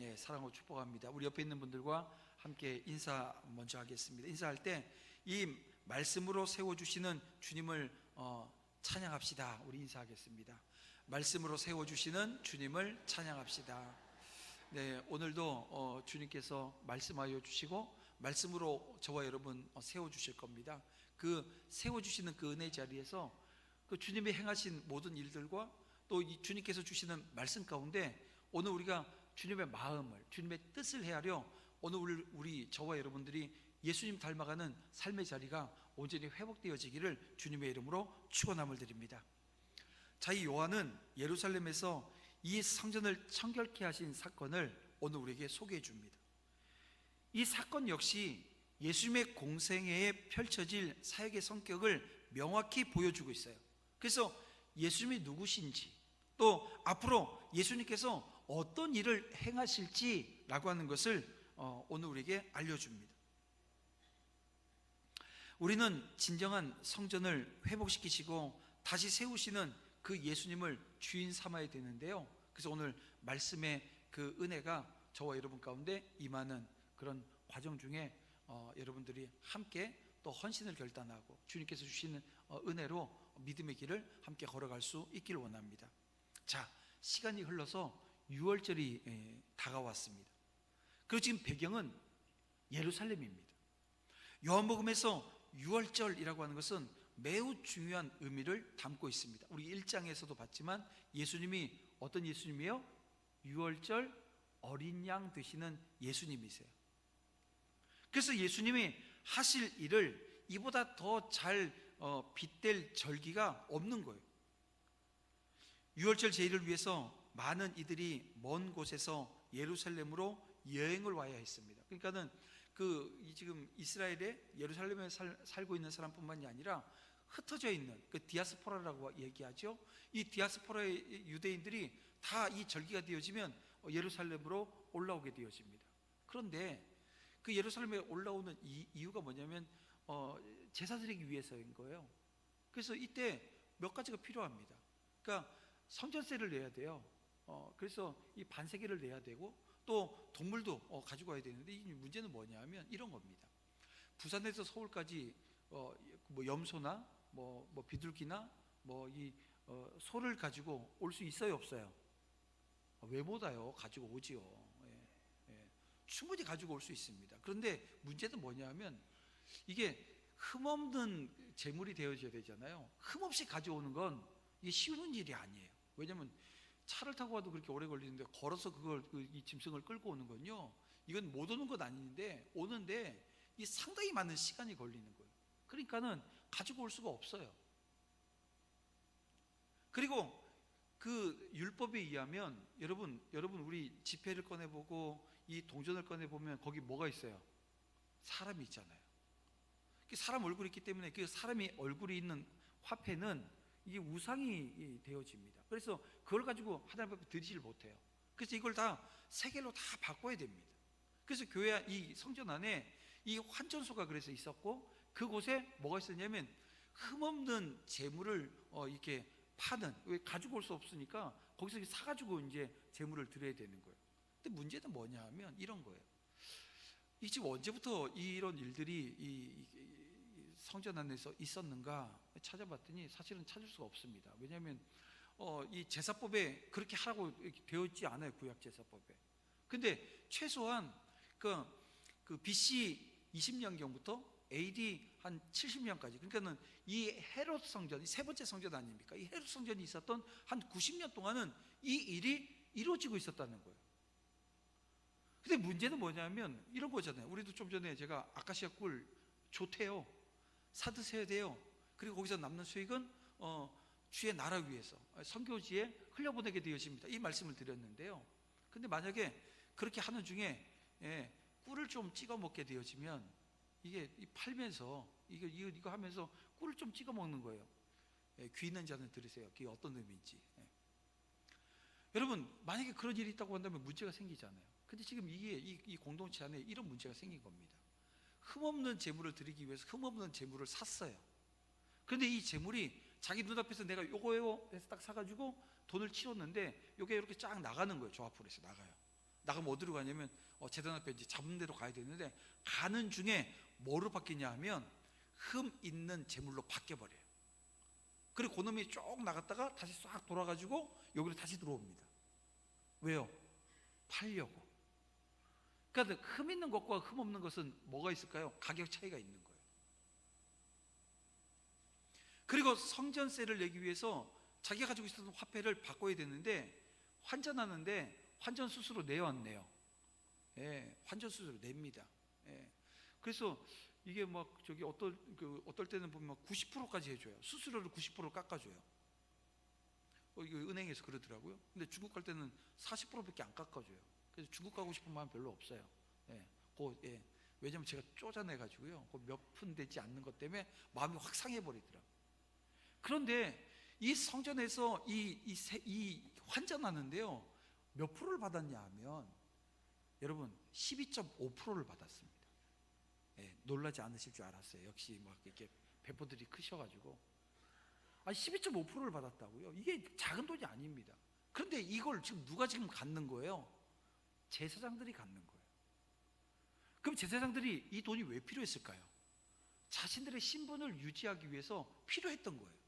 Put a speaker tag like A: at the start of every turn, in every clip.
A: 예, 사랑하고 축복합니다. 우리 옆에 있는 분들과 함께 인사 먼저 하겠습니다. 인사할 때 이 말씀으로 세워주시는 주님을 찬양합시다. 우리 인사하겠습니다. 말씀으로 세워주시는 주님을 찬양합시다. 네, 오늘도 주님께서 말씀하여 주시고 말씀으로 저와 여러분 세워주실 겁니다. 그 세워주시는 그 은혜 자리에서 그 주님이 행하신 모든 일들과 또 이 주님께서 주시는 말씀 가운데 오늘 우리가 주님의 마음을, 주님의 뜻을 헤아려 오늘 우리 저와 여러분들이 예수님 닮아가는 삶의 자리가 온전히 회복되어지기를 주님의 이름으로 축원함을 드립니다. 자, 이 요한은 예루살렘에서 이 성전을 청결케 하신 사건을 오늘 우리에게 소개해 줍니다. 이 사건 역시 예수님의 공생애에 펼쳐질 사역의 성격을 명확히 보여주고 있어요. 그래서 예수님이 누구신지, 또 앞으로 예수님께서 어떤 일을 행하실지라고 하는 것을 오늘 우리에게 알려줍니다. 우리는 진정한 성전을 회복시키시고 다시 세우시는 그 예수님을 주인 삼아야 되는데요, 그래서 오늘 말씀의 그 은혜가 저와 여러분 가운데 임하는 그런 과정 중에 여러분들이 함께 또 헌신을 결단하고 주님께서 주시는 은혜로 믿음의 길을 함께 걸어갈 수 있기를 원합니다. 자, 시간이 흘러서 6월절이 다가왔습니다. 그리고 지금 배경은 예루살렘입니다. 요한복음에서 6월절이라고 하는 것은 매우 중요한 의미를 담고 있습니다. 우리 1장에서도 봤지만 예수님이 어떤 예수님이에요? 6월절 어린 양 되시는 예수님이세요. 그래서 예수님이 하실 일을 이보다 더 잘 빗댈 절기가 없는 거예요. 6월절 제일을 위해서 많은 이들이 먼 곳에서 예루살렘으로 여행을 와야 했습니다. 그러니까는 지금 이스라엘의 예루살렘에 살고 있는 사람뿐만이 아니라 흩어져 있는 그 디아스포라라고 얘기하죠. 이 디아스포라의 유대인들이 다 이 절기가 되어지면 예루살렘으로 올라오게 되어집니다. 그런데 그 예루살렘에 올라오는 이유가 뭐냐면 제사 드리기 위해서인 거예요. 그래서 이때 몇 가지가 필요합니다. 그러니까 성전세를 내야 돼요. 그래서 이 반세계를 내야 되고 또 동물도 가지고 와야 되는데, 이 문제는 뭐냐면 이런 겁니다. 부산에서 서울까지 뭐 염소나 뭐 비둘기나 이 소를 가지고 올 수 있어요, 없어요? 왜 못 와요? 가지고 오지요. 충분히 가지고 올 수 있습니다. 그런데 문제는 뭐냐면 이게 흠없는 제물이 되어져야 되잖아요. 흠없이 가져오는 건 이게 쉬운 일이 아니에요. 왜냐하면 차를 타고 와도 그렇게 오래 걸리는데 걸어서 이 짐승을 끌고 오는 건요, 이건 못 오는 건 아닌데 오는데 이 상당히 많은 시간이 걸리는 거예요. 그러니까는 가지고 올 수가 없어요. 그리고 그 율법에 의하면 여러분 우리 지폐를 꺼내보고 이 동전을 꺼내보면 거기 뭐가 있어요? 사람이 있잖아요. 사람 얼굴이 있기 때문에 그 사람이 얼굴이 있는 화폐는 이게 우상이 되어집니다. 그래서 그걸 가지고 하나님 앞에 드리지를 못해요. 그래서 이걸 다 세겔로 다 바꿔야 됩니다. 그래서 교회 이 성전 안에 이 환전소가 그래서 있었고, 그곳에 뭐가 있었냐면 흠없는 재물을 이렇게 파는, 왜 가지고 올 수 없으니까 거기서 사가지고 이제 재물을 드려야 되는 거예요. 근데 문제는 뭐냐 하면 이런 거예요. 이 지금 언제부터 이런 일들이 이 성전 안에서 있었는가 찾아봤더니 사실은 찾을 수가 없습니다. 왜냐하면 이 제사법에 그렇게 하라고 되어 있지 않아요, 구약 제사법에. 근데 최소한 그 BC 20년경부터 AD 한 70년까지, 그러니까는 이 헤롯 성전, 이 세 번째 성전 아닙니까? 이 헤롯 성전이 있었던 한 90년 동안은 이 일이 이루어지고 있었다는 거예요. 근데 문제는 뭐냐면 이런 거잖아요. 우리도 좀 전에 제가 아카시아 꿀 좋대요, 사드셔야 돼요. 그리고 거기서 남는 수익은 주의 나라 위해서 선교지에 흘려보내게 되어집니다. 이 말씀을 드렸는데요. 근데 만약에 그렇게 하는 중에 꿀을 좀 찍어 먹게 되어지면 이게 팔면서 이거 하면서 꿀을 좀 찍어 먹는 거예요. 귀 있는 자는 들으세요. 그게 어떤 의미인지. 여러분, 만약에 그런 일이 있다고 한다면 문제가 생기잖아요. 근데 지금 이 공동체 안에 이런 문제가 생긴 겁니다. 흠없는 재물을 드리기 위해서 흠없는 재물을 샀어요. 그런데 이 재물이 자기 눈앞에서 내가 요거요 해서 딱 사가지고 돈을 치렀는데 요게 이렇게 쫙 나가는 거예요. 저 앞으로 해서 나가요. 나가면 어디로 가냐면 재단 앞에 이제 잡은 대로 가야 되는데, 가는 중에 뭐로 바뀌냐 하면 흠 있는 재물로 바뀌어버려요. 그리고 그놈이 쭉 나갔다가 다시 싹 돌아가지고 여기로 다시 들어옵니다. 왜요? 팔려고. 그러니까 흠 있는 것과 흠 없는 것은 뭐가 있을까요? 가격 차이가 있는 거예요. 그리고 성전세를 내기 위해서 자기가 가지고 있었던 화폐를 바꿔야 되는데, 환전하는데 환전수수료 내요, 안 내요? 예, 환전수수료 냅니다. 예. 그래서 이게 막 저기 어떨 때는 보면 90%까지 해줘요. 수수료를 90% 깎아줘요. 이거 은행에서 그러더라고요. 근데 중국 갈 때는 40%밖에 안 깎아줘요. 그래서 중국 가고 싶은 마음 별로 없어요. 예, 예. 왜냐면 제가 쪼잔해가지고요. 몇 푼 되지 않는 것 때문에 마음이 확 상해버리더라고요. 그런데 이 성전에서 이 환전하는데요, 몇 프로를 받았냐 하면 여러분 12.5%를 받았습니다. 예, 놀라지 않으실 줄 알았어요. 역시 막 이렇게 배포들이 크셔가지고 12.5%를 받았다고요. 이게 작은 돈이 아닙니다. 그런데 이걸 지금 누가 지금 갖는 거예요? 제사장들이 갖는 거예요. 그럼 제사장들이 이 돈이 왜 필요했을까요? 자신들의 신분을 유지하기 위해서 필요했던 거예요.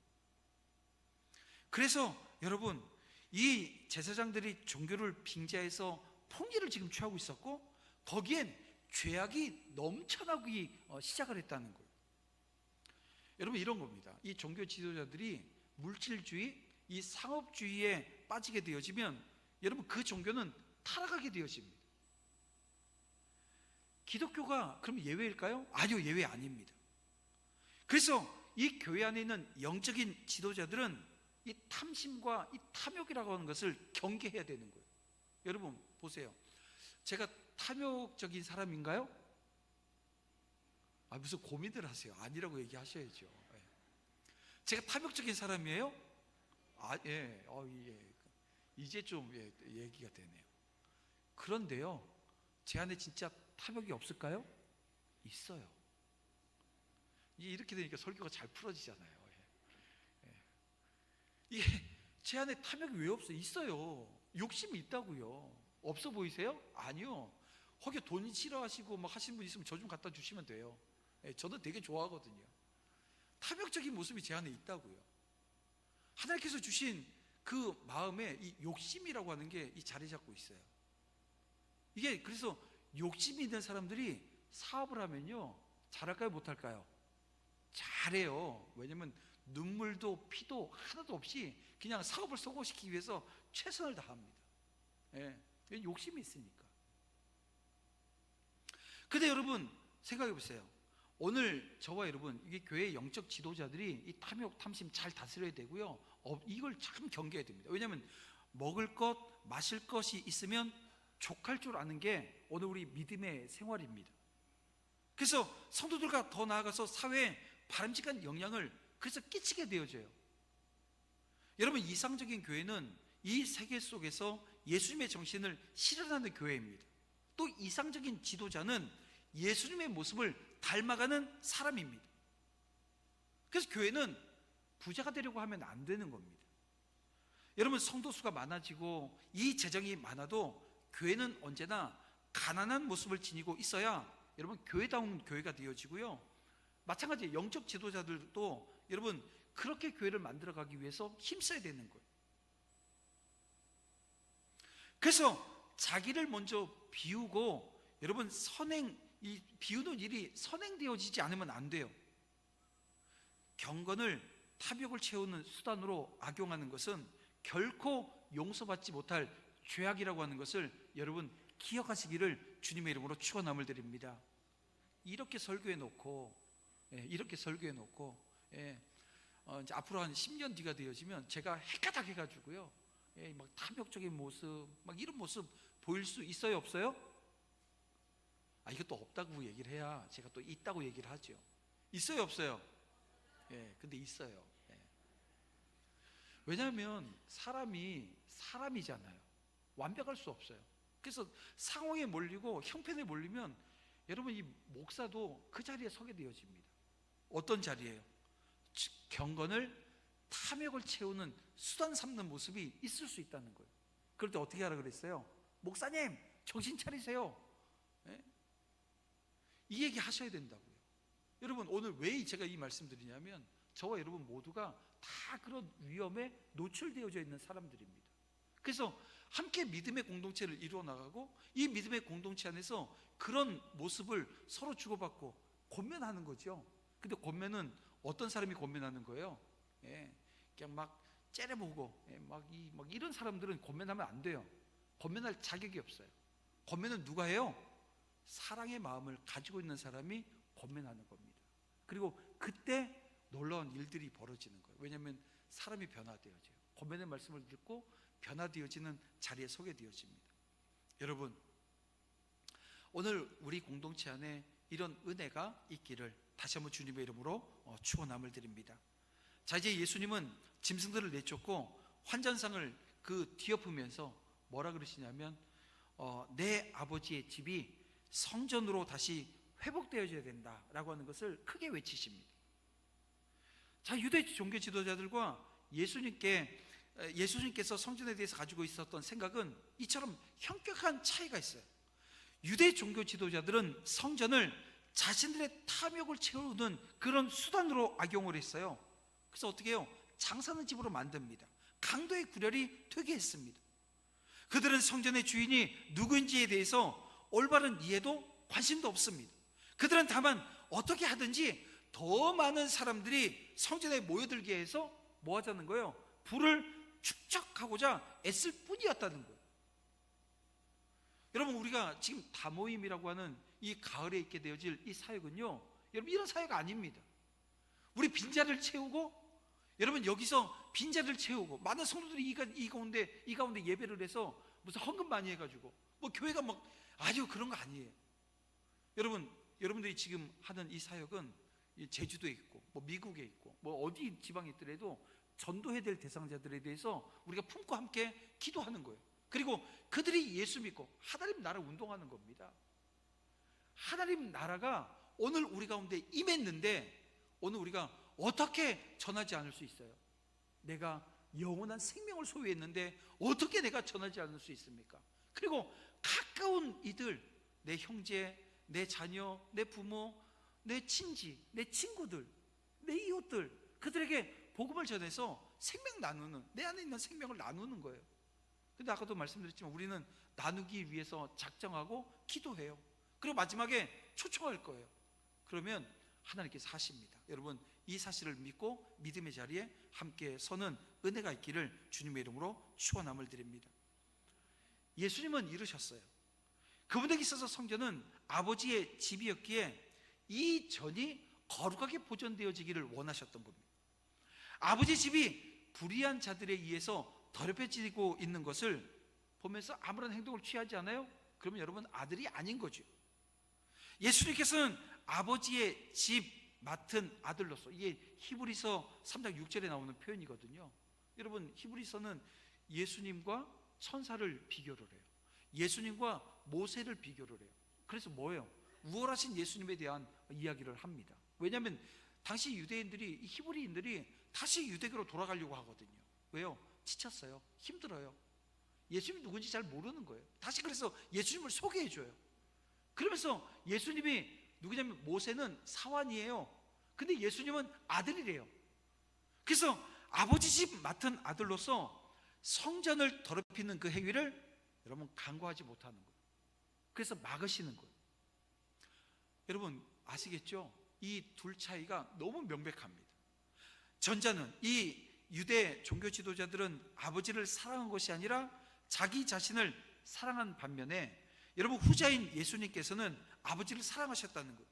A: 그래서 여러분, 이 제사장들이 종교를 빙자해서 폭리를 지금 취하고 있었고, 거기엔 죄악이 넘쳐나기 시작을 했다는 거예요. 여러분, 이런 겁니다. 이 종교 지도자들이 물질주의, 이 상업주의에 빠지게 되어지면 여러분, 그 종교는 타락하게 되어집니다. 기독교가 그럼 예외일까요? 아니요, 예외 아닙니다. 그래서 이 교회 안에 있는 영적인 지도자들은 이 탐심과 이 탐욕이라고 하는 것을 경계해야 되는 거예요. 여러분 보세요. 제가 탐욕적인 사람인가요? 무슨 고민을 하세요? 아니라고 얘기하셔야죠. 제가 탐욕적인 사람이에요? 예. 예. 이제 좀 얘기가 되네요. 그런데요, 제 안에 진짜 탐욕이 없을까요? 있어요. 이렇게 되니까 설교가 잘 풀어지잖아요. 이게 제 안에 탐욕이 왜 없어요? 있어요. 욕심이 있다고요. 없어 보이세요? 아니요. 혹여 돈 싫어하시고 막 하시는 분 있으면 저 좀 갖다 주시면 돼요. 저도 되게 좋아하거든요. 탐욕적인 모습이 제 안에 있다고요. 하나님께서 주신 그 마음에 이 욕심이라고 하는 게 이 자리 잡고 있어요. 이게 그래서 욕심이 있는 사람들이 사업을 하면요, 잘할까요, 못할까요? 잘해요. 왜냐면 눈물도 피도 하나도 없이 그냥 사업을 성공시키기 위해서 최선을 다합니다. 예, 욕심이 있으니까. 근데 여러분 생각해 보세요. 오늘 저와 여러분, 이게 교회의 영적 지도자들이 이 탐욕, 탐심 잘 다스려야 되고요. 이걸 참 경계해야 됩니다. 왜냐하면 먹을 것, 마실 것이 있으면 족할 줄 아는 게 오늘 우리 믿음의 생활입니다. 그래서 성도들과 더 나아가서 사회에 바람직한 영향을 그래서 끼치게 되어져요. 여러분, 이상적인 교회는 이 세계 속에서 예수님의 정신을 실현하는 교회입니다. 또 이상적인 지도자는 예수님의 모습을 닮아가는 사람입니다. 그래서 교회는 부자가 되려고 하면 안 되는 겁니다. 여러분, 성도 수가 많아지고 이 재정이 많아도 교회는 언제나 가난한 모습을 지니고 있어야 여러분 교회다운 교회가 되어지고요. 마찬가지 영적 지도자들도 여러분 그렇게 교회를 만들어가기 위해서 힘써야 되는 거예요. 그래서 자기를 먼저 비우고 여러분 이 비우는 일이 선행되어지지 않으면 안 돼요. 경건을 탐욕을 채우는 수단으로 악용하는 것은 결코 용서받지 못할 죄악이라고 하는 것을 여러분 기억하시기를 주님의 이름으로 축원함을 드립니다. 이렇게 설교해 놓고 이제 앞으로 한 10년 뒤가 되어지면 제가 헷가닥 해가지고요, 막 탐욕적인 모습, 막 이런 모습 보일 수 있어요, 없어요? 이것도 없다고 얘기를 해야 제가 또 있다고 얘기를 하죠. 있어요, 없어요? 근데 있어요. 왜냐하면 사람이잖아요. 완벽할 수 없어요. 그래서 상황에 몰리고 형편에 몰리면 여러분 이 목사도 그 자리에 서게 되어집니다. 어떤 자리예요? 경건을 탐욕을 채우는 수단 삼는 모습이 있을 수 있다는 거예요. 그럴 때 어떻게 하라 그랬어요? 목사님, 정신 차리세요. 예? 이 얘기 하셔야 된다고요. 여러분, 오늘 왜 제가 이 말씀 드리냐면, 저와 여러분 모두가 다 그런 위험에 노출되어져 있는 사람들입니다. 그래서 함께 믿음의 공동체를 이루어 나가고, 이 믿음의 공동체 안에서 그런 모습을 서로 주고받고 권면하는 거죠. 근데 권면은 어떤 사람이 권면하는 거예요? 예, 그냥 막 째려보고, 예, 막 이런 사람들은 권면하면 안 돼요. 권면할 자격이 없어요. 권면은 누가 해요? 사랑의 마음을 가지고 있는 사람이 권면하는 겁니다. 그리고 그때 놀라운 일들이 벌어지는 거예요. 왜냐하면 사람이 변화되어져요. 권면의 말씀을 듣고 변화되어지는 자리에 서게 되어집니다. 여러분, 오늘 우리 공동체 안에 이런 은혜가 있기를 다시 한번 주님의 이름으로 축원함을 드립니다. 자, 이제 예수님은 짐승들을 내쫓고 환전상을 뒤엎으면서 뭐라 그러시냐면, 내 아버지의 집이 성전으로 다시 회복되어져야 된다라고 하는 것을 크게 외치십니다. 자, 유대 종교 지도자들과 예수님께서 성전에 대해서 가지고 있었던 생각은 이처럼 현격한 차이가 있어요. 유대 종교 지도자들은 성전을 자신들의 탐욕을 채우는 그런 수단으로 악용을 했어요. 그래서 어떻게 해요? 장사는 집으로 만듭니다. 강도의 구별이 되게 했습니다. 그들은 성전의 주인이 누구인지에 대해서 올바른 이해도 관심도 없습니다. 그들은 다만 어떻게 하든지 더 많은 사람들이 성전에 모여들게 해서 뭐 하자는 거예요? 부를 축적하고자 애쓸 뿐이었다는 거예요. 여러분, 우리가 지금 다모임이라고 하는 이 가을에 있게 되어질 이 사역은요, 여러분, 이런 사역 아닙니다. 우리 빈자리를 채우고, 여러분, 여기서 빈자리를 채우고 많은 성도들이 이 가운데 예배를 해서 무슨 헌금 많이 해가지고 뭐 교회가 막 아주 그런 거 아니에요. 여러분들이 지금 하는 이 사역은 제주도에 있고 뭐 미국에 있고 뭐 어디 지방에 있더라도 전도해야 될 대상자들에 대해서 우리가 품고 함께 기도하는 거예요. 그리고 그들이 예수 믿고 하나님 나라 운동하는 겁니다. 하나님 나라가 오늘 우리 가운데 임했는데, 오늘 우리가 어떻게 전하지 않을 수 있어요? 내가 영원한 생명을 소유했는데 어떻게 내가 전하지 않을 수 있습니까? 그리고 가까운 이들, 내 형제, 내 자녀, 내 부모, 내 친지, 내 친구들, 내 이웃들, 그들에게 복음을 전해서 생명 나누는, 내 안에 있는 생명을 나누는 거예요. 근데 아까도 말씀드렸지만 우리는 나누기 위해서 작정하고 기도해요. 그리고 마지막에 초청할 거예요. 그러면 하나님께서 하십니다. 여러분, 이 사실을 믿고 믿음의 자리에 함께 서는 은혜가 있기를 주님의 이름으로 축원함을 드립니다. 예수님은 이르셨어요. 그분에게 있어서 성전은 아버지의 집이었기에 이 전이 거룩하게 보존되어지기를 원하셨던 겁니다. 아버지 집이 불의한 자들에 의해서 더럽혀지고 있는 것을 보면서 아무런 행동을 취하지 않아요? 그러면 여러분, 아들이 아닌 거죠. 예수님께서는 아버지의 집 맡은 아들로서, 이게 히브리서 3장 6절에 나오는 표현이거든요. 여러분, 히브리서는 예수님과 천사를 비교를 해요. 예수님과 모세를 비교를 해요. 그래서 뭐예요? 우월하신 예수님에 대한 이야기를 합니다. 왜냐하면 당시 유대인들이, 히브리인들이 다시 유대교로 돌아가려고 하거든요. 왜요? 지쳤어요. 힘들어요. 예수님이 누군지 잘 모르는 거예요. 다시 그래서 예수님을 소개해줘요. 그러면서 예수님이 누구냐면 모세는 사환이에요. 근데 예수님은 아들이래요. 그래서 아버지 집 맡은 아들로서 성전을 더럽히는 그 행위를 여러분 간과하지 못하는 거예요. 그래서 막으시는 거예요. 여러분 아시겠죠? 이 둘 차이가 너무 명백합니다. 전자는, 이 유대 종교 지도자들은 아버지를 사랑한 것이 아니라 자기 자신을 사랑한 반면에, 여러분 후자인 예수님께서는 아버지를 사랑하셨다는 거예요.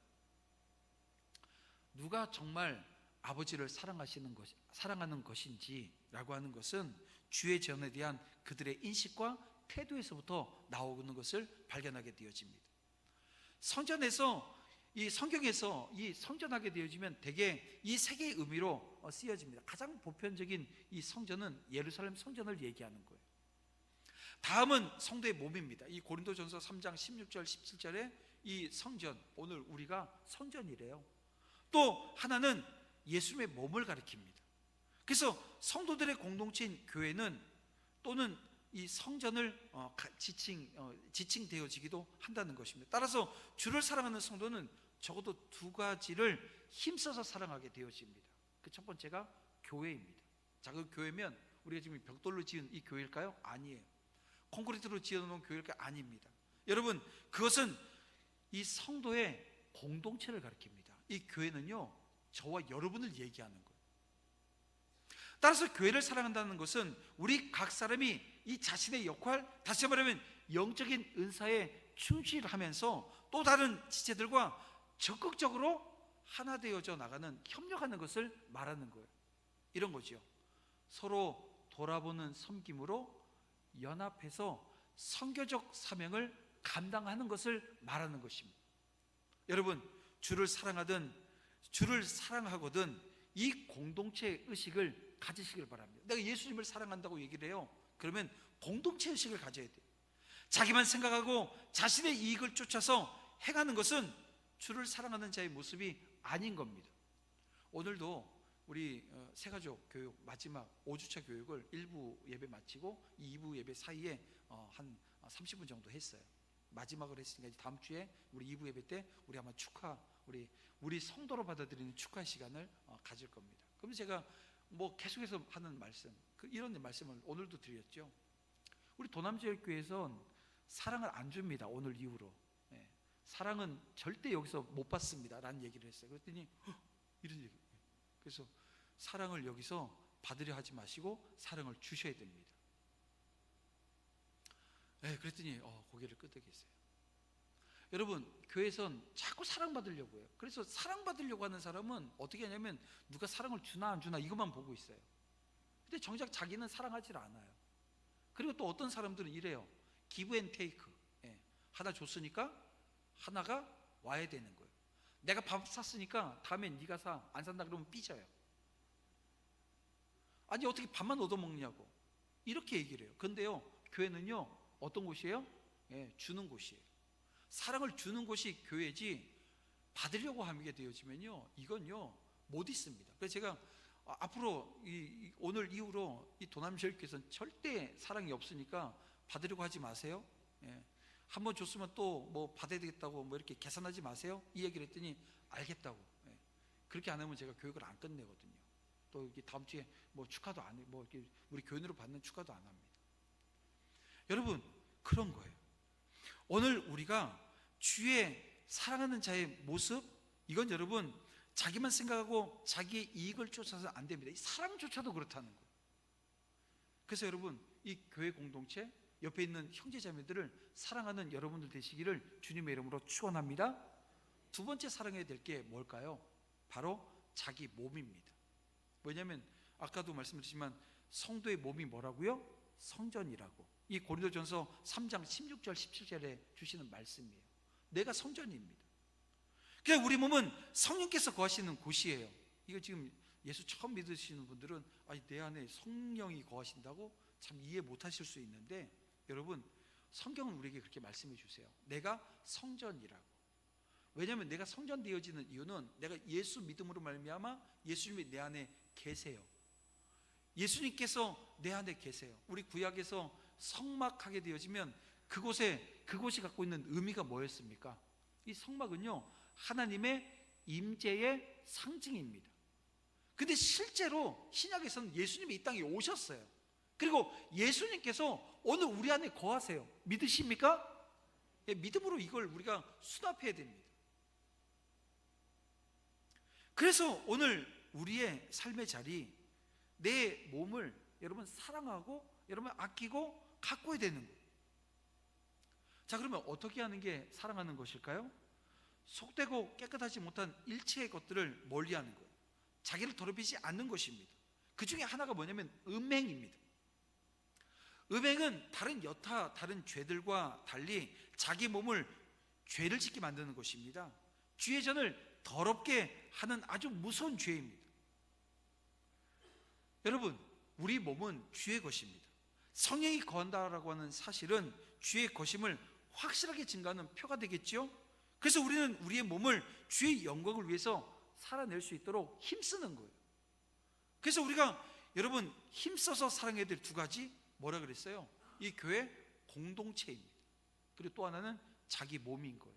A: 누가 정말 아버지를 사랑하는 것인지라고 하는 것은 주의 전에 대한 그들의 인식과 태도에서부터 나오는 것을 발견하게 되어집니다. 성전에서, 이 성경에서 이 성전하게 되어지면 대개 이 세 개의 의미로 쓰여집니다. 가장 보편적인 이 성전은 예루살렘 성전을 얘기하는 거예요. 다음은 성도의 몸입니다. 이 고린도전서 3장 16절 17절에 이 성전, 오늘 우리가 성전이래요. 또 하나는 예수님의 몸을 가리킵니다. 그래서 성도들의 공동체인 교회는, 또는 이 성전을 지칭되어지기도 한다는 것입니다. 따라서 주를 사랑하는 성도는 적어도 두 가지를 힘써서 사랑하게 되어집니다. 그 첫 번째가 교회입니다. 자, 그 교회면 우리가 지금 벽돌로 지은 이 교회일까요? 아니에요. 콘크리트로 지어놓은 교회일까요? 아닙니다. 여러분, 그것은 이 성도의 공동체를 가리킵니다. 이 교회는요, 저와 여러분을 얘기하는 거예요. 따라서 교회를 사랑한다는 것은 우리 각 사람이 이 자신의 역할, 다시 말하면 영적인 은사에 충실하면서 또 다른 지체들과 적극적으로 하나 되어져 나가는, 협력하는 것을 말하는 거예요. 이런 거죠. 서로 돌아보는 섬김으로 연합해서 선교적 사명을 감당하는 것을 말하는 것입니다. 여러분, 주를 사랑하거든 이 공동체 의식을 가지시길 바랍니다. 내가 예수님을 사랑한다고 얘기를 해요. 그러면 공동체 의식을 가져야 돼요. 자기만 생각하고 자신의 이익을 쫓아서 행하는 것은 주를 사랑하는 자의 모습이 아닌 겁니다. 오늘도 우리 새가족 교육 마지막 5주차 교육을 1부 예배 마치고 2부 예배 사이에 한 30분 정도 했어요. 마지막으로 했으니까 다음 주에 우리 2부 예배 때 우리 아마 우리 성도로 받아들이는 축하 시간을 가질 겁니다. 그럼 제가 계속해서 하는 말씀, 이런 말씀을 오늘도 드렸죠. 우리 도남지역교회에선 사랑을 안 줍니다. 오늘 이후로. 사랑은 절대 여기서 못 받습니다 라는 얘기를 했어요. 그랬더니 이런 얘기. 그래서 사랑을 여기서 받으려 하지 마시고 사랑을 주셔야 됩니다. 그랬더니 고개를 끄덕였어요. 여러분, 교회에선 자꾸 사랑받으려고 해요. 그래서 사랑받으려고 하는 사람은 어떻게 하냐면 누가 사랑을 주나 안 주나 이것만 보고 있어요. 근데 정작 자기는 사랑하지 않아요. 그리고 또 어떤 사람들은 이래요. 기브 앤 테이크. 하나 줬으니까 하나가 와야 되는 거예요. 내가 밥 샀으니까 다음엔 네가 사. 안 산다 그러면 삐져요. 아니 어떻게 밥만 얻어먹냐고 이렇게 얘기를 해요. 근데요, 교회는요 어떤 곳이에요? 주는 곳이에요. 사랑을 주는 곳이 교회지 받으려고 하게 되어지면요 이건요 못 있습니다. 그래서 제가 앞으로 오늘 이후로 이 도남지역교회에서는 절대 사랑이 없으니까 받으려고 하지 마세요. 한번 줬으면 또 받아야 되겠다고 이렇게 계산하지 마세요. 이 얘기를 했더니 알겠다고. 그렇게 안 하면 제가 교육을 안 끝내거든요. 또 이렇게 다음 주에 축하도 안 해, 이렇게 우리 교인으로 받는 축하도 안 합니다. 여러분, 그런 거예요. 오늘 우리가 주의 사랑하는 자의 모습, 이건 여러분 자기만 생각하고 자기의 이익을 쫓아서 안 됩니다. 이 사랑조차도 그렇다는 거예요. 그래서 여러분, 이 교회 공동체 옆에 있는 형제자매들을 사랑하는 여러분들 되시기를 주님의 이름으로 축원합니다. 두 번째 사랑해야 될 게 뭘까요? 바로 자기 몸입니다. 왜냐하면 아까도 말씀드렸지만 성도의 몸이 뭐라고요? 성전이라고. 이 고린도전서 3장 16절 17절에 주시는 말씀이에요. 내가 성전입니다. 그러니까 우리 몸은 성령께서 거하시는 곳이에요. 이거 지금 예수 처음 믿으시는 분들은 내 안에 성령이 거하신다고 참 이해 못하실 수 있는데, 여러분 성경은 우리에게 그렇게 말씀해 주세요. 내가 성전이라고. 왜냐하면 내가 성전 되어지는 이유는 내가 예수 믿음으로 말미암아 예수님이 내 안에 계세요. 예수님께서 내 안에 계세요. 우리 구약에서 성막하게 되어지면 그곳이 갖고 있는 의미가 뭐였습니까? 이 성막은요 하나님의 임재의 상징입니다. 근데 실제로 신약에서는 예수님이 이 땅에 오셨어요. 그리고 예수님께서 오늘 우리 안에 거하세요. 믿으십니까? 믿음으로 이걸 우리가 수납해야 됩니다. 그래서 오늘 우리의 삶의 자리, 내 몸을 여러분 사랑하고 여러분 아끼고 가꿔야 되는 거예요. 자, 그러면 어떻게 하는 게 사랑하는 것일까요? 속되고 깨끗하지 못한 일체의 것들을 멀리하는 거예요. 자기를 더럽히지 않는 것입니다. 그 중에 하나가 뭐냐면 음행입니다. 음행은 다른 죄들과 달리 자기 몸을 죄를 짓게 만드는 것입니다. 주의 전을 더럽게 하는 아주 무서운 죄입니다. 여러분, 우리 몸은 주의 것입니다. 성령이 거한다라고 하는 사실은 주의 것임을 확실하게 증거하는 표가 되겠죠. 그래서 우리는 우리의 몸을 주의 영광을 위해서 살아낼 수 있도록 힘쓰는 거예요. 그래서 우리가 여러분 힘써서 사랑해야 될 두 가지, 뭐라 그랬어요? 이 교회 공동체입니다. 그리고 또 하나는 자기 몸인 거예요.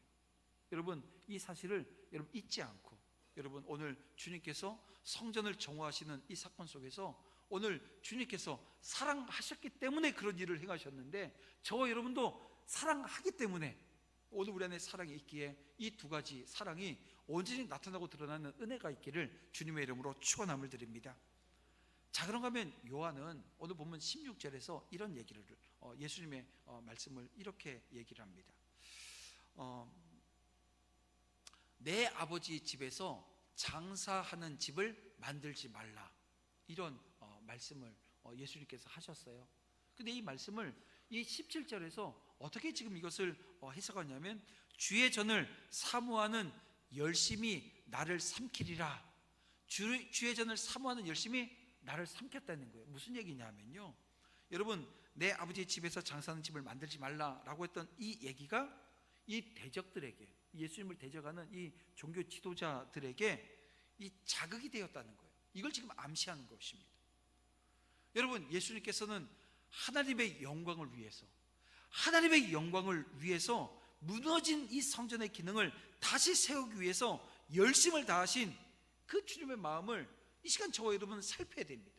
A: 여러분, 이 사실을 여러분 잊지 않고, 여러분 오늘 주님께서 성전을 정화하시는 이 사건 속에서 오늘 주님께서 사랑하셨기 때문에 그런 일을 행하셨는데, 저와 여러분도 사랑하기 때문에 오늘 우리 안에 사랑이 있기에 이 두 가지 사랑이 온전히 나타나고 드러나는 은혜가 있기를 주님의 이름으로 축원함을 드립니다. 자, 그런가 하면 요한은 오늘 본문 16절에서 이런 얘기를, 예수님의 말씀을 이렇게 얘기를 합니다. 내 아버지 집에서 장사하는 집을 만들지 말라, 이런 말씀을 예수님께서 하셨어요. 근데 이 말씀을 이 17절에서 어떻게 지금 이것을 해석하냐면, 주의 전을 사모하는 열심히 나를 삼키리라. 주의 전을 사모하는 열심히 나를 삼켰다는 거예요. 무슨 얘기냐면요, 여러분, 내 아버지의 집에서 장사하는 집을 만들지 말라라고 했던 이 얘기가 이 대적들에게, 예수님을 대적하는 이 종교 지도자들에게 이 자극이 되었다는 거예요. 이걸 지금 암시하는 것입니다. 여러분, 예수님께서는 하나님의 영광을 위해서, 하나님의 영광을 위해서 무너진 이 성전의 기능을 다시 세우기 위해서 열심을 다하신 그 주님의 마음을 이 시간 저와 여러분은 살펴야 됩니다.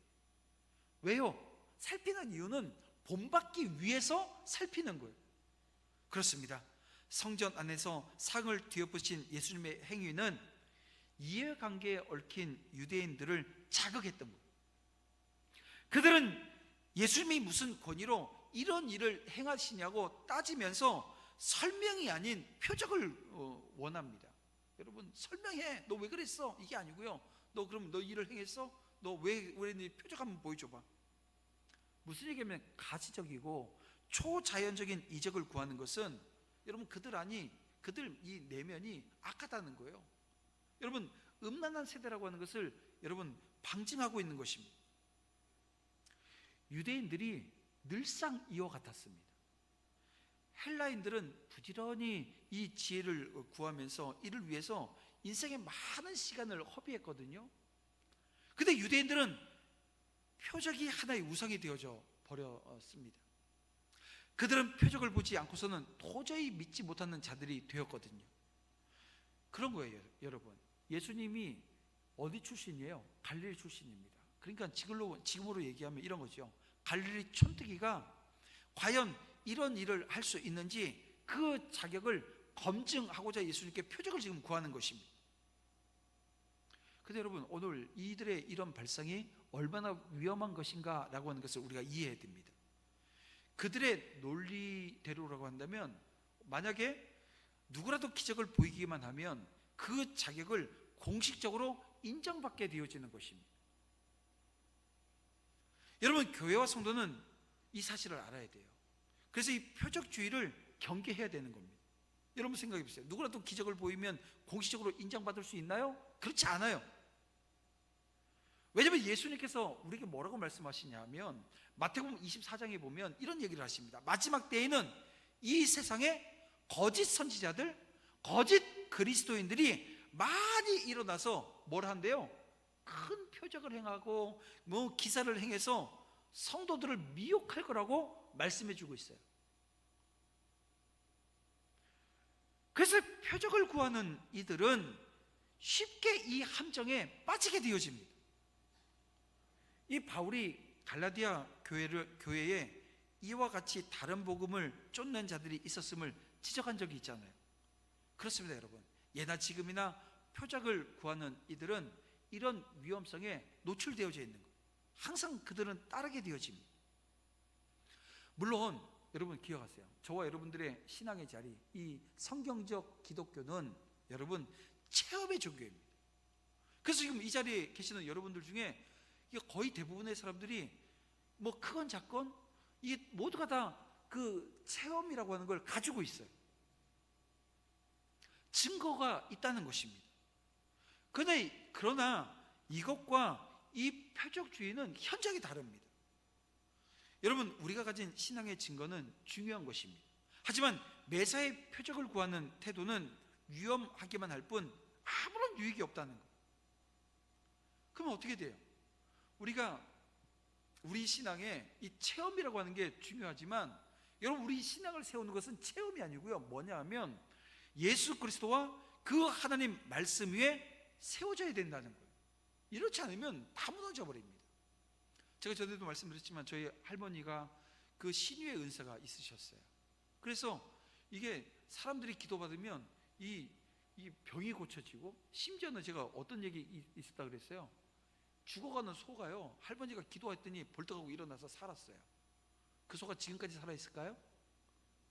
A: 왜요? 살피는 이유는 본받기 위해서 살피는 거예요. 그렇습니다. 성전 안에서 상을 뒤엎으신 예수님의 행위는 이해관계에 얽힌 유대인들을 자극했던 거예요. 그들은 예수님이 무슨 권위로 이런 일을 행하시냐고 따지면서 설명이 아닌 표적을 원합니다. 여러분, 설명해. 너 왜 그랬어? 이게 아니고요, 너 그럼 너 일을 행했어? 너 왜 표적 한번 보여줘봐. 무슨 얘기냐면, 가시적이고 초자연적인 이적을 구하는 것은 여러분 그들 이 내면이 악하다는 거예요. 여러분, 음란한 세대라고 하는 것을 여러분 방증하고 있는 것입니다. 유대인들이 늘상 이와 같았습니다. 헬라인들은 부지런히 이 지혜를 구하면서 이를 위해서 인생의 많은 시간을 허비했거든요. 근데 유대인들은 표적이 하나의 우상이 되어져 버렸습니다. 그들은 표적을 보지 않고서는 도저히 믿지 못하는 자들이 되었거든요. 그런 거예요, 여러분. 예수님이 어디 출신이에요? 갈릴리 출신입니다. 그러니까 지금으로 얘기하면 이런 거죠. 갈릴리 촌뜨기가 과연 이런 일을 할 수 있는지 그 자격을 검증하고자 예수님께 표적을 지금 구하는 것입니다. 근데 여러분, 오늘 이들의 이런 발상이 얼마나 위험한 것인가 라고 하는 것을 우리가 이해해야 됩니다. 그들의 논리대로라고 한다면, 만약에 누구라도 기적을 보이기만 하면 그 자격을 공식적으로 인정받게 되어지는 것입니다. 여러분, 교회와 성도는 이 사실을 알아야 돼요. 그래서 이 표적주의를 경계해야 되는 겁니다. 여러분 생각해 보세요. 누구라도 기적을 보이면 공식적으로 인정받을 수 있나요? 그렇지 않아요. 왜냐하면 예수님께서 우리에게 뭐라고 말씀하시냐면, 마태복음 24장에 보면 이런 얘기를 하십니다. 마지막 때에는 이 세상에 거짓 선지자들, 거짓 그리스도인들이 많이 일어나서 뭘 한대요? 큰 표적을 행하고 기사를 행해서 성도들을 미혹할 거라고 말씀해 주고 있어요. 그래서 표적을 구하는 이들은 쉽게 이 함정에 빠지게 되어집니다. 이 바울이 갈라디아 교회에 이와 같이 다른 복음을 쫓는 자들이 있었음을 지적한 적이 있잖아요. 그렇습니다, 여러분. 예나 지금이나 표적을 구하는 이들은 이런 위험성에 노출되어져 있는 거예요. 항상 그들은 따르게 되어집니다. 물론 여러분 기억하세요. 저와 여러분들의 신앙의 자리, 이 성경적 기독교는 여러분 체험의 종교입니다. 그래서 지금 이 자리에 계시는 여러분들 중에 거의 대부분의 사람들이 뭐 크건 작건 이게 모두가 다 그 체험이라고 하는 걸 가지고 있어요. 증거가 있다는 것입니다. 그러나 이것과 이 표적주의는 현장이 다릅니다. 여러분, 우리가 가진 신앙의 증거는 중요한 것입니다. 하지만 매사에 표적을 구하는 태도는 위험하기만 할 뿐 아무런 유익이 없다는 것. 그러면 어떻게 돼요? 우리가 우리 신앙에 이 체험이라고 하는 게 중요하지만, 여러분 우리 신앙을 세우는 것은 체험이 아니고요, 뭐냐 하면 예수 그리스도와 그 하나님 말씀 위에 세워져야 된다는 거예요. 이렇지 않으면 다 무너져 버립니다. 제가 전에도 말씀드렸지만 저희 할머니가 그 신유의 은사가 있으셨어요. 그래서 이게 사람들이 기도받으면 이 병이 고쳐지고, 심지어는 제가 어떤 얘기 있었다 그랬어요. 죽어가는 소가요, 할머니가 기도했더니 벌떡하고 일어나서 살았어요. 그 소가 지금까지 살아있을까요?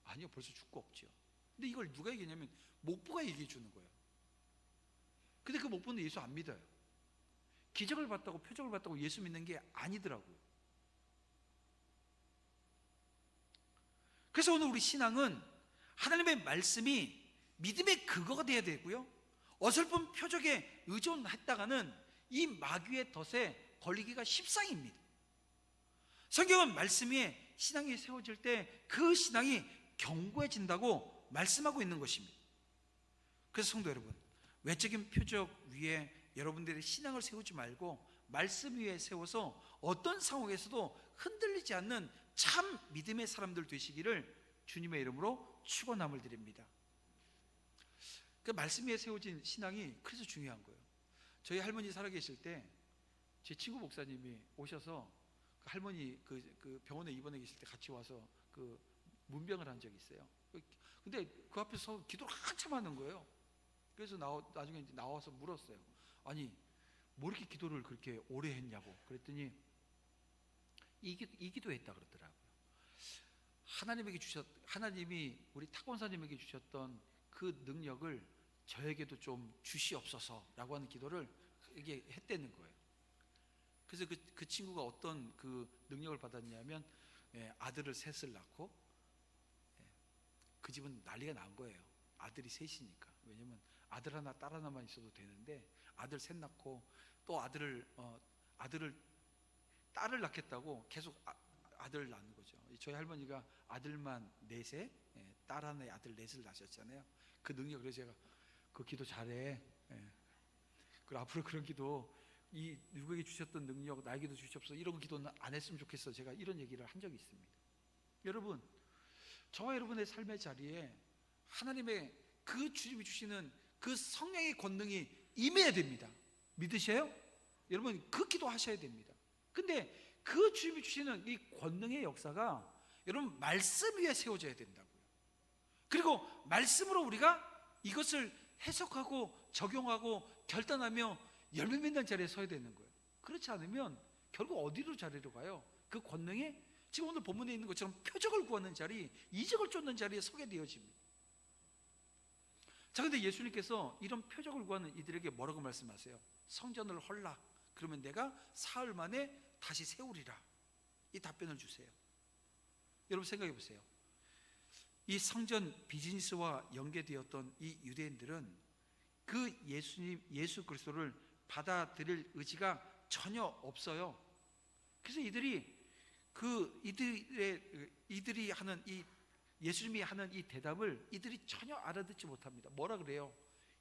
A: 아니요, 벌써 죽고 없죠. 근데 이걸 누가 얘기했냐면 목부가 얘기해 주는 거예요. 근데 그 목부는 예수 안 믿어요. 기적을 봤다고, 표적을 봤다고 예수 믿는 게 아니더라고요. 그래서 오늘 우리 신앙은 하나님의 말씀이 믿음의 근거가 되어야 되고요, 어설픈 표적에 의존했다가는 이 마귀의 덫에 걸리기가 십상입니다. 성경은 말씀 위에 신앙이 세워질 때 그 신앙이 견고해진다고 말씀하고 있는 것입니다. 그래서 성도 여러분, 외적인 표적 위에 여러분들의 신앙을 세우지 말고 말씀 위에 세워서 어떤 상황에서도 흔들리지 않는 참 믿음의 사람들 되시기를 주님의 이름으로 축원함을 드립니다. 그 말씀 위에 세워진 신앙이 그래서 중요한 거예요. 저희 할머니 살아계실 때 제 친구 목사님이 오셔서 그 할머니 그 병원에 입원해 계실 때 같이 와서 그 문병을 한 적이 있어요. 근데 그 앞에서 기도를 한참 하는 거예요. 그래서 나중에 이제 나와서 물었어요. 아니 뭐 이렇게 기도를 그렇게 오래 했냐고. 그랬더니 이 기도했다 그러더라고요. 하나님이 우리 탁원사님에게 주셨던 그 능력을 저에게도 좀 주시옵소서라고 하는 기도를 이게 했다는 거예요. 그래서 그 친구가 어떤 그 능력을 받았냐면, 아들을 셋을 낳고, 그 집은 난리가 난 거예요. 아들이 셋이니까. 왜냐면 아들 하나 딸 하나만 있어도 되는데 아들 셋 낳고, 또 딸을 낳겠다고 계속 아들을 낳는 거죠. 저희 할머니가 아들만 넷에, 딸 하나에 아들 넷을 낳으셨잖아요. 그 능력, 그래서 제가 그 기도 잘해. 그리고 앞으로 그런 기도, 이 누구에게 주셨던 능력 나에게도 주시옵소서, 이런 기도는 안 했으면 좋겠어. 제가 이런 얘기를 한 적이 있습니다. 여러분, 저와 여러분의 삶의 자리에 하나님의 그 주님이 주시는 그 성령의 권능이 임해야 됩니다. 믿으세요? 여러분 그 기도 하셔야 됩니다. 근데 그 주님이 주시는 이 권능의 역사가 여러분 말씀 위에 세워져야 된다고요. 그리고 말씀으로 우리가 이것을 해석하고 적용하고 결단하며 열매 맺는 자리에 서야 되는 거예요. 그렇지 않으면 결국 어디로 자리로 가요? 그 권능에 지금 오늘 본문에 있는 것처럼 표적을 구하는 자리, 이적을 쫓는 자리에 서게 되어집니다. 자, 근데 예수님께서 이런 표적을 구하는 이들에게 뭐라고 말씀하세요? 성전을 헐라, 그러면 내가 사흘 만에 다시 세우리라, 이 답변을 주세요. 여러분 생각해 보세요. 이 성전 비즈니스와 연계되었던 이 유대인들은 그 예수 그리스도를 받아들일 의지가 전혀 없어요. 그래서 이들이 하는 이 예수님이 하는 이 대답을 이들이 전혀 알아듣지 못합니다. 뭐라 그래요?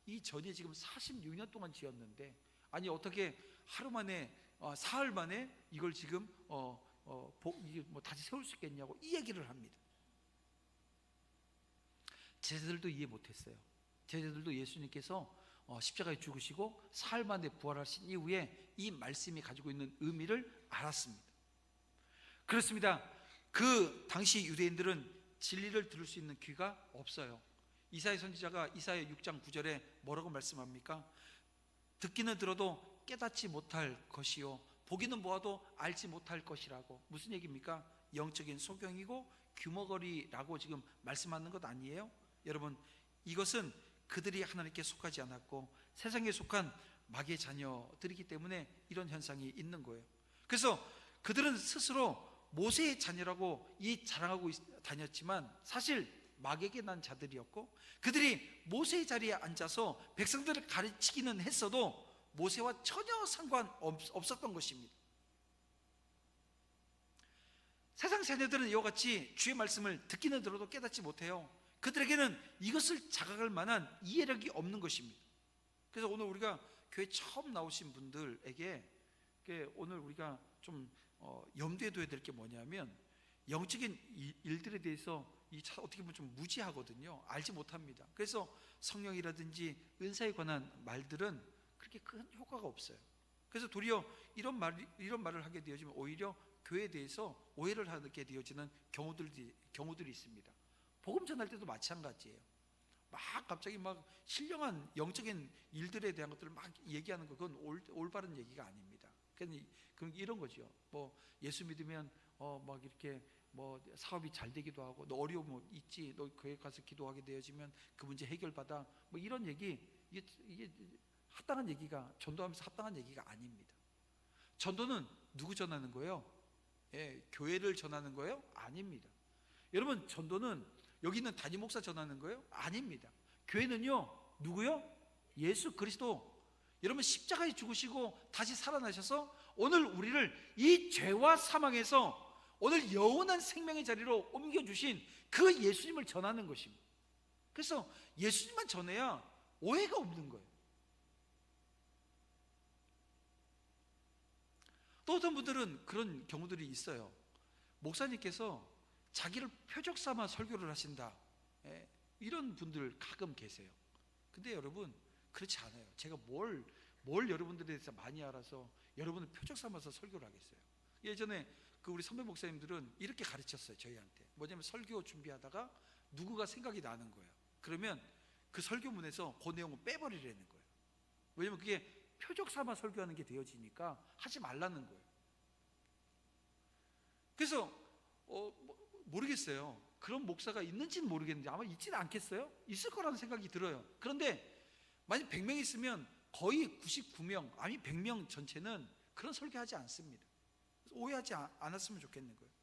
A: 이 전이 지금 46년 동안 지었는데, 아니 어떻게 하루 만에 사흘 만에 이걸 지금 이게 뭐 다시 세울 수 있겠냐고 이 얘기를 합니다. 제자들도 이해 못했어요. 제자들도 예수님께서 십자가에 죽으시고 사흘 만에 부활하신 이후에 이 말씀이 가지고 있는 의미를 알았습니다. 그렇습니다. 그 당시 유대인들은 진리를 들을 수 있는 귀가 없어요. 이사야 선지자가 이사야 6장 9절에 뭐라고 말씀합니까? 듣기는 들어도 깨닫지 못할 것이요, 보기는 보아도 알지 못할 것이라고. 무슨 얘기입니까? 영적인 소경이고 규머거리라고 지금 말씀하는 것 아니에요? 여러분, 이것은 그들이 하나님께 속하지 않았고 세상에 속한 마귀의 자녀들이기 때문에 이런 현상이 있는 거예요. 그래서 그들은 스스로 모세의 자녀라고 자랑하고 다녔지만 사실 마귀에게 난 자들이었고, 그들이 모세의 자리에 앉아서 백성들을 가르치기는 했어도 모세와 전혀 상관없었던 것입니다. 세상 자녀들은 이와 같이 주의 말씀을 듣기는 들어도 깨닫지 못해요. 그들에게는 이것을 자각할 만한 이해력이 없는 것입니다. 그래서 오늘 우리가 교회 처음 나오신 분들에게 오늘 우리가 좀 염두에 둬야 될 게 뭐냐면 영적인 일들에 대해서 어떻게 보면 좀 무지하거든요. 알지 못합니다. 그래서 성령이라든지 은사에 관한 말들은 그렇게 큰 효과가 없어요. 그래서 도리어 이런 말을 하게 되어지면 오히려 교회에 대해서 오해를 하게 되어지는 경우들이 있습니다. 복음 전할 때도 마찬가지예요. 막 갑자기 막 신령한 영적인 일들에 대한 것들을 막 얘기하는 거, 그건 올바른 얘기가 아닙니다. 그럼 이런 거죠. 뭐 예수 믿으면 막 이렇게 뭐 사업이 잘 되기도 하고, 너 어려움 뭐 있지, 너 교회 가서 기도하게 되어지면 그 문제 해결받아, 뭐 이런 얘기, 이게 합당한 얘기가, 전도하면서 합당한 얘기가 아닙니다. 전도는 누구 전하는 거예요? 교회를 전하는 거예요? 아닙니다. 여러분, 전도는 여기 있는 담임 목사 전하는 거예요? 아닙니다. 교회는요, 누구요? 예수 그리스도. 여러분, 십자가에 죽으시고 다시 살아나셔서 오늘 우리를 이 죄와 사망에서 오늘 영원한 생명의 자리로 옮겨주신 그 예수님을 전하는 것입니다. 그래서 예수님만 전해야 오해가 없는 거예요. 또 어떤 분들은 그런 경우들이 있어요. 목사님께서 자기를 표적 삼아 설교를 하신다, 이런 분들 가끔 계세요. 근데 여러분, 그렇지 않아요. 제가 뭘 여러분들에 대해서 많이 알아서 여러분을 표적 삼아서 설교를 하겠어요. 예전에 우리 선배 목사님들은 이렇게 가르쳤어요. 저희한테 뭐냐면, 설교 준비하다가 누구가 생각이 나는 거예요. 그러면 그 설교문에서 그 내용을 빼버리라는 거예요. 왜냐면 그게 표적 삼아 설교하는 게 되어지니까 하지 말라는 거예요. 그래서 모르겠어요. 그런 목사가 있는지는 모르겠는데 아마 있지는 않겠어요? 있을 거라는 생각이 들어요. 그런데 만약 100명 있으면 거의 99명, 아니 100명 전체는 그런 설교하지 않습니다. 오해하지 않았으면 좋겠는 거예요.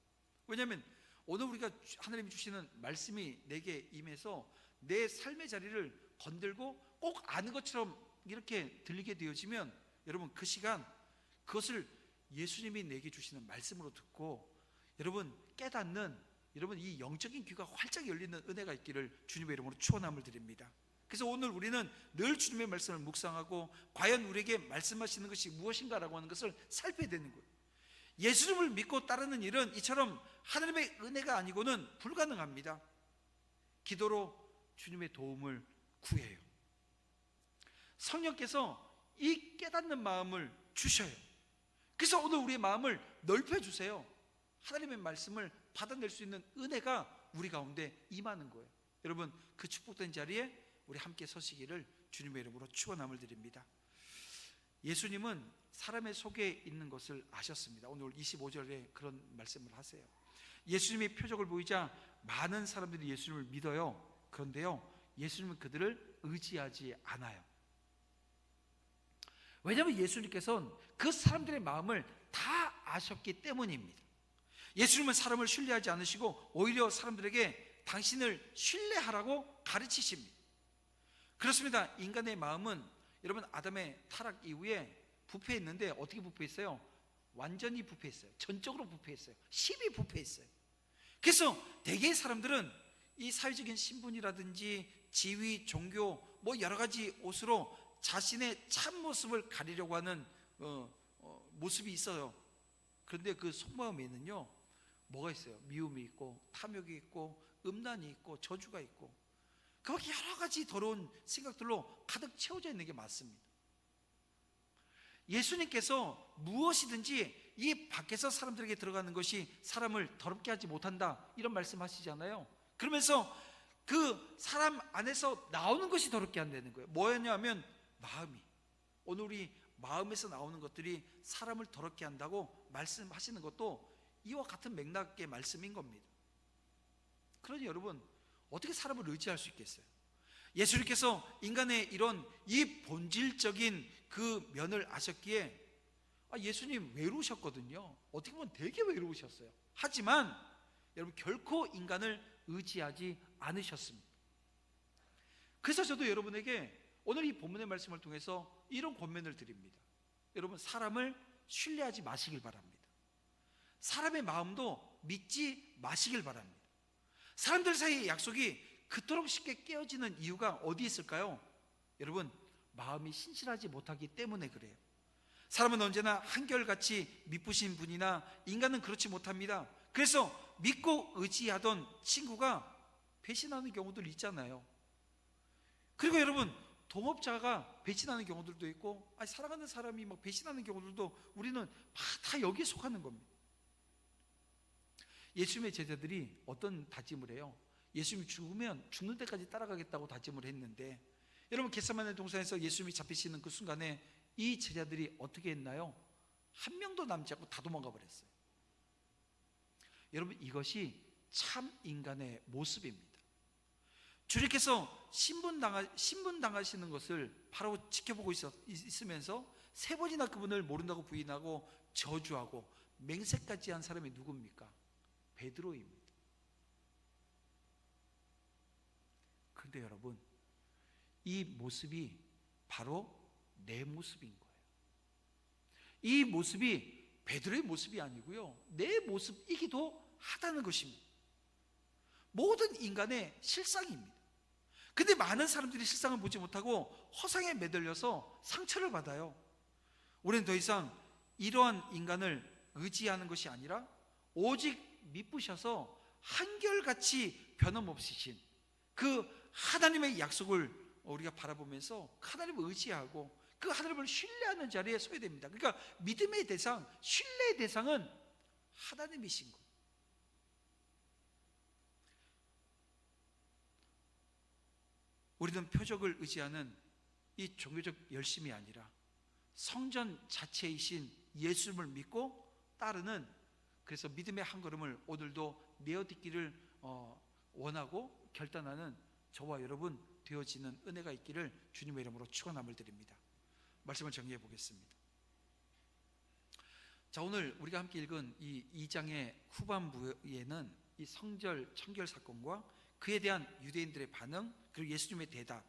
A: 왜냐하면 오늘 우리가 하나님이 주시는 말씀이 내게 임해서 내 삶의 자리를 건들고 꼭 아는 것처럼 이렇게 들리게 되어지면, 여러분, 그 시간 그것을 예수님이 내게 주시는 말씀으로 듣고 여러분 깨닫는, 여러분 이 영적인 귀가 활짝 열리는 은혜가 있기를 주님의 이름으로 축원함을 드립니다. 그래서 오늘 우리는 늘 주님의 말씀을 묵상하고 과연 우리에게 말씀하시는 것이 무엇인가라고 하는 것을 살펴야 되는 거예요. 예수님을 믿고 따르는 일은 이처럼 하나님의 은혜가 아니고는 불가능합니다. 기도로 주님의 도움을 구해요. 성령께서 이 깨닫는 마음을 주셔요. 그래서 오늘 우리의 마음을 넓혀주세요. 하나님의 말씀을 받아낼 수 있는 은혜가 우리 가운데 임하는 거예요. 여러분, 그 축복된 자리에 우리 함께 서시기를 주님의 이름으로 축원함을 드립니다. 예수님은 사람의 속에 있는 것을 아셨습니다. 오늘 25절에 그런 말씀을 하세요. 예수님의 표적을 보이자 많은 사람들이 예수님을 믿어요. 그런데요, 예수님은 그들을 의지하지 않아요. 왜냐하면 예수님께서는 그 사람들의 마음을 다 아셨기 때문입니다. 예수님은 사람을 신뢰하지 않으시고 오히려 사람들에게 당신을 신뢰하라고 가르치십니다. 그렇습니다. 인간의 마음은, 여러분, 아담의 타락 이후에 부패했는데 어떻게 부패했어요? 완전히 부패했어요. 전적으로 부패했어요. 심히 부패했어요. 그래서 대개의 사람들은 이 사회적인 신분이라든지 지위, 종교, 뭐 여러 가지 옷으로 자신의 참모습을 가리려고 하는 모습이 있어요. 그런데 그 속마음에는요, 뭐가 있어요? 미움이 있고 탐욕이 있고 음란이 있고 저주가 있고 그렇게 여러 가지 더러운 생각들로 가득 채워져 있는 게 맞습니다. 예수님께서 무엇이든지 이 밖에서 사람들에게 들어가는 것이 사람을 더럽게 하지 못한다, 이런 말씀하시잖아요. 그러면서 그 사람 안에서 나오는 것이 더럽게 한다는 거예요. 뭐였냐면 마음이. 오늘 우리 마음에서 나오는 것들이 사람을 더럽게 한다고 말씀하시는 것도 이와 같은 맥락의 말씀인 겁니다. 그러니 여러분, 어떻게 사람을 의지할 수 있겠어요? 예수님께서 인간의 이런 이 본질적인 그 면을 아셨기에 예수님 외로우셨거든요. 어떻게 보면 되게 외로우셨어요. 하지만 여러분, 결코 인간을 의지하지 않으셨습니다. 그래서 저도 여러분에게 오늘 이 본문의 말씀을 통해서 이런 권면을 드립니다. 여러분, 사람을 신뢰하지 마시길 바랍니다. 사람의 마음도 믿지 마시길 바랍니다. 사람들 사이의 약속이 그토록 쉽게 깨어지는 이유가 어디 있을까요? 여러분, 마음이 신실하지 못하기 때문에 그래요. 사람은 언제나 한결같이 미쁘신 분이나 인간은 그렇지 못합니다. 그래서 믿고 의지하던 친구가 배신하는 경우들 있잖아요. 그리고 여러분, 동업자가 배신하는 경우들도 있고, 사랑하는 사람이 막 배신하는 경우들도 우리는 다 여기에 속하는 겁니다. 예수님의 제자들이 어떤 다짐을 해요? 예수님이 죽으면 죽는 데까지 따라가겠다고 다짐을 했는데, 여러분, 겟세마네 동산에서 예수님이 잡히시는 그 순간에 이 제자들이 어떻게 했나요? 한 명도 남지 않고 다 도망가 버렸어요. 여러분, 이것이 참 인간의 모습입니다. 주님께서 신분당하시는 것을 바로 지켜보고 있으면서 3번이나 그분을 모른다고 부인하고 저주하고 맹세까지 한 사람이 누굽니까? 베드로입니다. 그런데 여러분, 이 모습이 바로 내 모습인 거예요. 이 모습이 베드로의 모습이 아니고요, 내 모습이기도 하다는 것입니다. 모든 인간의 실상입니다. 근데 많은 사람들이 실상을 보지 못하고 허상에 매달려서 상처를 받아요. 우리는 더 이상 이러한 인간을 의지하는 것이 아니라 오직 믿으셔서 한결같이 변함없으신 그 하나님의 약속을 우리가 바라보면서 하나님을 의지하고 그 하나님을 신뢰하는 자리에 서야 됩니다. 그러니까 믿음의 대상, 신뢰의 대상은 하나님이신 것. 우리는 표적을 의지하는 이 종교적 열심이 아니라 성전 자체이신 예수님을 믿고 따르는, 그래서 믿음의 한 걸음을 오늘도 내어딛기를 원하고 결단하는 저와 여러분 되어지는 은혜가 있기를 주님의 이름으로 축원함을 드립니다. 말씀을 정리해 보겠습니다. 자, 오늘 우리가 함께 읽은 이 2장의 후반부에는 이 성전 청결 사건과 그에 대한 유대인들의 반응, 그리고 예수님의 대답,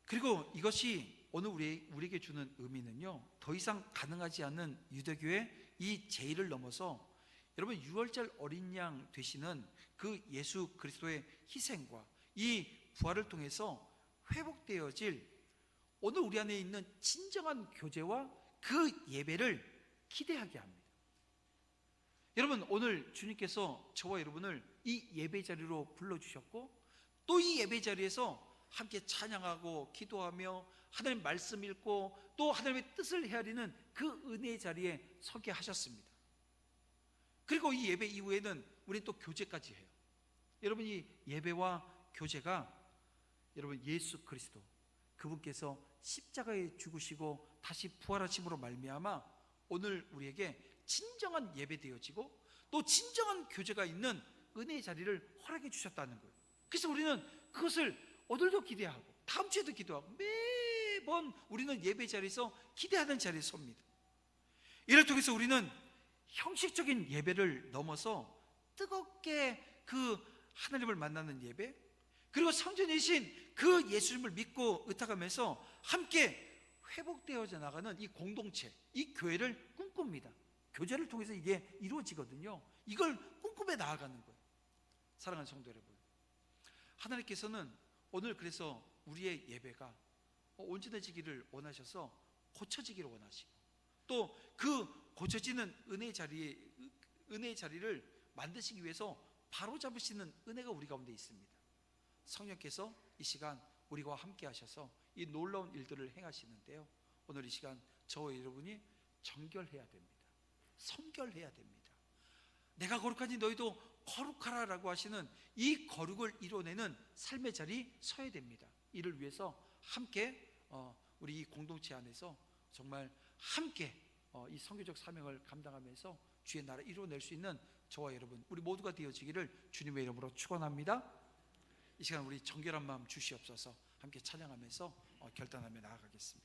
A: 그리고 이것이 오늘 우리에게 주는 의미는요, 더 이상 가능하지 않는 유대교의 이 제의를 넘어서 여러분, 6월절 어린 양 되시는 그 예수 그리스도의 희생과 이 부활을 통해서 회복되어질 오늘 우리 안에 있는 진정한 교제와 그 예배를 기대하게 합니다. 여러분, 오늘 주님께서 저와 여러분을 이 예배 자리로 불러주셨고, 또 이 예배 자리에서 함께 찬양하고 기도하며 하나님 말씀 읽고 또 하나님의 뜻을 헤아리는 그 은혜의 자리에 서게 하셨습니다. 그리고 이 예배 이후에는 우리는 또 교제까지 해요. 여러분, 이 예배와 교제가 여러분 예수 그리스도 그분께서 십자가에 죽으시고 다시 부활하심으로 말미암아 오늘 우리에게 진정한 예배되어지고 또 진정한 교제가 있는 은혜의 자리를 허락해 주셨다는 거예요. 그래서 우리는 그것을 오늘도 기대하고 다음 주에도 기도하고 매번 우리는 예배 자리에서 기대하는 자리에 섭니다. 이를 통해서 우리는 형식적인 예배를 넘어서 뜨겁게 그 하나님을 만나는 예배, 그리고 성전이신 그 예수님을 믿고 의탁하면서 함께 회복되어져 나가는 이 공동체, 이 교회를 꿈꿉니다. 교제를 통해서 이게 이루어지거든요. 이걸 꿈꾸며 나아가는 거예요. 사랑하는 성도 여러분, 하나님께서는 오늘 그래서 우리의 예배가 온전해지기를 원하셔서 고쳐지기를 원하시고, 또 그 고쳐지는 은혜의 자리를 만드시기 위해서 바로잡으시는 은혜가 우리 가운데 있습니다. 성령께서 이 시간 우리와 함께 하셔서 이 놀라운 일들을 행하시는데요, 오늘 이 시간 저와 여러분이 정결해야 됩니다. 성결해야 됩니다. 내가 거룩하니 너희도 거룩하라 라고 하시는 이 거룩을 이뤄내는 삶의 자리 서야 됩니다. 이를 위해서 함께 우리 이 공동체 안에서 정말 함께 이 선교적 사명을 감당하면서 주의 나라 이루어낼 수 있는 저와 여러분 우리 모두가 되어지기를 주님의 이름으로 축원합니다. 이 시간 우리 정결한 마음 주시옵소서. 함께 찬양하면서 결단하며 나아가겠습니다.